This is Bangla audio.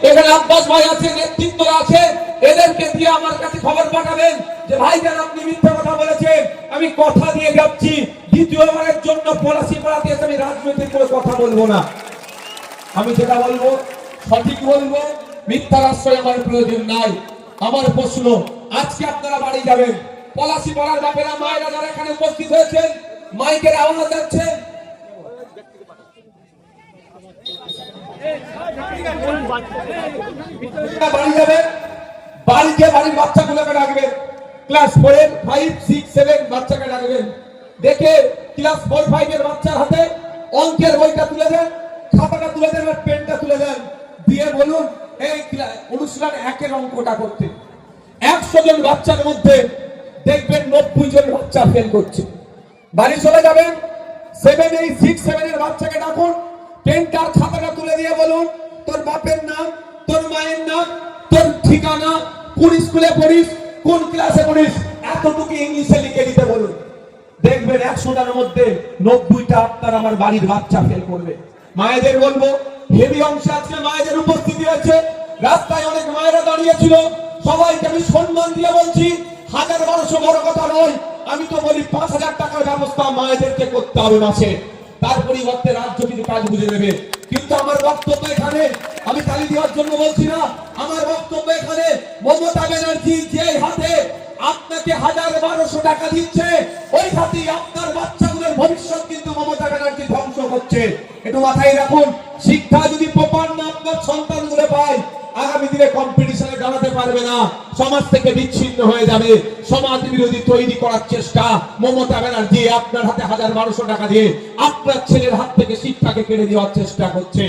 এখানে আব্বাস ভাই আছে, নেতৃত্ব আছে, এদেরকে দিয়ে আমার কাছে খবর পাঠাবেন যে ভাইজান আপনি মিথ্যা কথা বলেছেন। আমি কথা দিয়ে যাচ্ছি, দ্বিতীয়বারের জন্য পলাশীপাড়াতে এসে আমি রাজনৈতিক করে কথা বলবো না। আমি যেটা বলবো সঠিক বলবো, মিথ্যার আশ্রয় আমার প্রয়োজন নাই। আমার প্রশ্ন, আজকে আপনারা বাড়ি যাবেন, পলাশীপাড়ার বাপেরা মায়েরা যারা এখানে উপস্থিত হয়েছেন, মাইকের আওয়াজ যাচ্ছে, বাড়ি যাবেন, বাড়িতে বাড়ির বাচ্চাগুলোকে ডাকবেন, ক্লাস 4 5 6 7 বাচ্চাকে ডাকবেন, দেখে ক্লাস 4 5 এর বাচ্চার হাতে অঙ্কের বইটা তুলে দেন, খাতাটা তুলে দেন, আর পেনটা তুলে দেন, দিয়ে বলুন এই অনুশীলন 1 এর অঙ্কটা করতে। 100 জন বাচ্চার মধ্যে দেখবেন 90 জন বাচ্চা ফেল করছে। বাড়ি চলে যাবেন, 7 8 6 7 এর বাচ্চাকে ডাকুন, পেনটার খাতাটা তুলে দিয়ে বলুন তোর বাপের নাম, তোর মায়ের নাম, তোর ঠিকানা, কোন স্কুলে পড়িস, কোন ক্লাসে পড়িস, এতটুকু ইংলিশে লিখে দিতে বলুন। দেখবেন 100টার মধ্যে 90টা আপনার আমার বাড়ির বাচ্চা ফেল করবে। মায়েদের বলবো, হেভি অংশে আজকে মায়েদের উপস্থিতি আছে, রাস্তায় অনেক মায়েরা দাঁড়িয়েছিল, সবাইকে আমি সম্মান দিয়ে বলছি 1000-1200 বড় কথা নয়, আমি তো বলি 5000 টাকার ব্যবস্থা মায়েদেরকে করতে হবে মাসে, তার পরিবর্তে রাজ্য কিছু কাজ বুঝে নেবে। কিন্তু আমার বক্তব্য এখানে আমি তালি দেওয়ার জন্য বলছি না, আমার বক্তব্য এখানে মমতা ব্যানার্জি যে হাতে আপনাকে 1000-1200 টাকা দিচ্ছে, ওই হাতেই আপনার বাচ্চাগুলোর ভবিষ্যৎ কিন্তু মমতা ব্যানার্জি ধ্বংস করছে। একটু মাথায় রাখুন, শিক্ষা যদি প্রপার না আপনার সন্তানগুলো পায়, আগামী দিনে কম্পিটিশনে দাঁড়াতে পারবে না, সমাজ থেকে বিচ্ছিন্ন হয়ে যাবে। সমাজ বিরোধী তৈরি করার চেষ্টা মমতা ব্যানার্জি আপনার হাতে 1000-1200 টাকা দিয়ে আপনার ছেলের হাত থেকে শিক্ষাকে কেড়ে দেওয়ার চেষ্টা করছে।